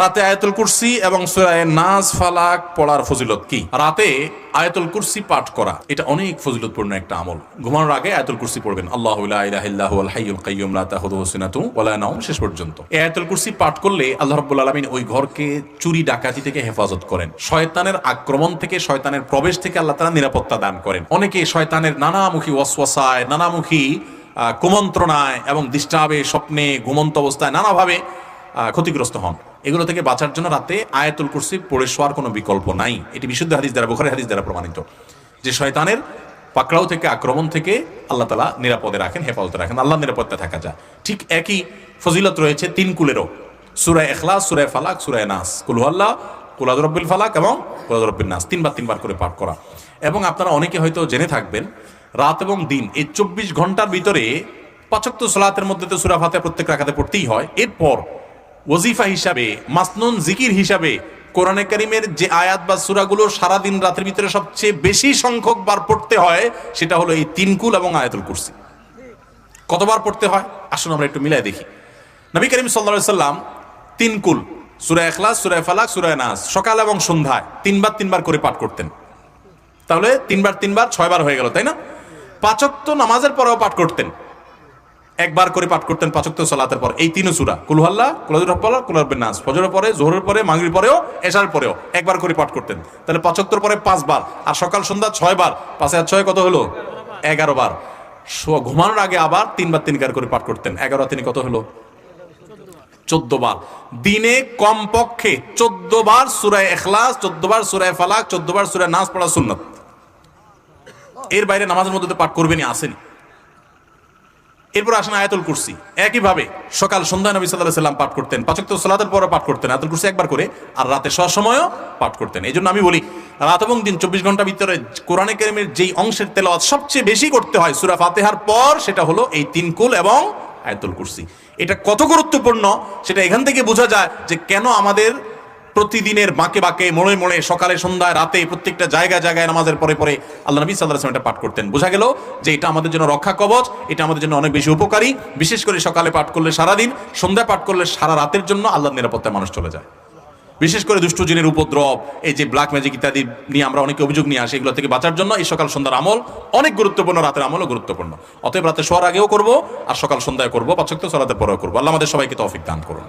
রাতে আয়াতুল কুরসি এবং সূরা নাস ফালাক পড়ার ফজিলত কি? রাতে আয়াতুল কুরসি পাঠ করা এটা অনেক ফজিলতপূর্ণ একটা আমল। ঘুমানোর আগে আয়াতুল কুরসি পড়বেন, আল্লাহু লা ইলাহা ইল্লা হুয়াল হাইয়ুল কাইয়্যুম লা তাখুযুহু সিনাতুন ওয়া লা নাওম, শেষ পর্যন্ত। এই আয়াতুল কুরসি পাঠ করলে আল্লাহ রাব্বুল আলামিন ওই ঘরকে চুরি ডাকাতি থেকে হেফাজত করেন, শয়তানের আক্রমণ থেকে, শয়তানের প্রবেশ থেকে আল্লাহ তাআলা নিরাপত্তা দান করেন। অনেকে শয়তানের নানামুখী ওয়াসওয়াসায়, নানামুখী কুমন্ত্রণায় এবং ডিস্টার্বে, স্বপ্নে, ঘুমন্ত অবস্থায় নানাভাবে ক্ষতিগ্রস্ত হন। এগুলো থেকে বাঁচার জন্য রাতে আয়াতুল কুরসি পড়ে শোয়ার কোনো বিকল্প নাই। এটি বিশুদ্ধ হাদিস দ্বারা, বুখারী হাদিস দ্বারা প্রমাণিত যে শয়তানের পাকড়াও থেকে, আক্রমণ থেকে আল্লাহ তাআলা নিরাপদে রাখেন, হেফাজতে রাখেন, আল্লাহর নিরাপত্তা থাকা যায়। ঠিক একই ফজিলত রয়েছে তিন কুলেরও, সূরা ইখলাস, সূরা ফালাক, সূরা নাস, কুল হুয়াল্লাহ, কুল আউযু বিরাব্বিল ফালাক এবং কুল আউযু বিরাব্বিন নাস, তিনবার করে পাঠ করা। এবং আপনারা অনেকে হয়তো জেনে থাকবেন, রাত এবং দিন এই 24 ঘন্টার ভিতরে 5 ওয়াক্ত সালাতের মধ্যে তো সূরা ফাতিহা প্রত্যেক রাকাতে পড়তেই হয়। এরপর ওয়াজিফা হিসাবে, মাসনুন জিকির হিসাবে কোরআনে কারীমের যে আয়াত বা সূরাগুলো সারাদিন রাতের ভিতরে সবচেয়ে বেশি সংখ্যক বার পড়তে হয় সেটা হলো এই তিন কুল এবং আয়াতুল কুরসি। কতবার পড়তে হয় আসুন আমরা একটু মিলাই দেখি। নবী করিম সাল্লাল্লাহু আলাইহি সাল্লাম তিন কুল, সূরা ইখলাস, সূরা ফালাক, সূরা নাস সকাল এবং সন্ধ্যায় তিনবার করে পাঠ করতেন। তাহলে তিনবার 6বার হয়ে গেল, তাই না? 5 ওয়াক্ত নামাজের পরেও পাঠ করতেন, একবার করে পাঠ করতেন 5 ওয়াক্ত সালাতের পর এই তিন সূরা, কুল হুয়াল্লাহ, কুল আউযু বিরাব্বিল ফালাক, কুল আউযু বিরাব্বিন নাস, ফজরের পরে, যোহরের পরে, মাগরিবের পরেও, এশার পরেও একবার করে পাঠ করতেন। তাহলে 5 ওয়াক্তের পরে 5 বার, আর সকাল সন্ধ্যা 6 বার, 5 আর 6 কত হলো? 11 বার। ঘুমানোর আগে আবার তিনবার করে পাঠ করতেন, 11 আর 3 কত হলো? 14 বার। দিনে কমপক্ষে 14 বার সূরা ইখলাস, 14 বার সূরা ফালাক, 14 বার সূরা নাস পড়া সুন্নাত। এর বাইরে নামাজের মধ্যে তো পাঠ করবেনই, আসেনি। এরপর আসেন আয়াতুল কুরসি। একইভাবে সকাল সন্ধ্যায় নবী সাল্লাল্লাহু আলাইহি ওয়াসাল্লাম পাঠ করতেন, 5 ওয়াক্ত সালাতের পরও পাঠ করতেন আয়াতুল কুরসি একবার করে, আর রাতে শোয়ার সময়ও পাঠ করতেন। এই জন্য আমি বলি, রাত এবং দিন 24 ঘন্টার ভিতরে কোরআনে কারীমের যেই অংশের তেলাওয়াত সবচেয়ে বেশি করতে হয় সূরা ফাতিহার পর, সেটা হলো এই তিন কুল এবং আয়াতুল কুরসি। এটা কত গুরুত্বপূর্ণ সেটা এখান থেকে বোঝা যায় যে কেন আমাদের প্রতিদিনের বাঁকে বাঁকে, মোড়ে মোড়ে, সকালে সন্ধ্যায় রাতে প্রত্যেকটা জায়গায় নামাজের পরে আল্লাহ নবী সাল্লাল্লাহু আলাইহি ওয়াসাল্লাম এটা পাঠ করতেন। বোঝা গেল যে এটা আমাদের জন্য রক্ষা কবচ, এটা আমাদের জন্য অনেক বেশি উপকারী। বিশেষ করে সকালে পাঠ করলে সারাদিন, সন্ধ্যায় পাঠ করলে সারা রাতের জন্য আল্লাহর নিরাপত্তায় মানুষ চলে যায়। বিশেষ করে দুষ্ট জিনের উপদ্রব, এই যে ব্ল্যাক ম্যাজিক ইত্যাদি নিয়ে আমরা অনেকে অভিযোগ নিয়ে আসি, এগুলো থেকে বাঁচার জন্য এই সকাল সন্ধ্যার আমল অনেক গুরুত্বপূর্ণ, রাতের আমলও গুরুত্বপূর্ণ। অতএব রাতে শোয়ার আগেও করবো, আর সকাল সন্ধ্যায় করবো, 5 ওয়াক্ত সালাতের পরেও করবো। আল্লাহ আমাদের সবাইকে তৌফিক দান করুন।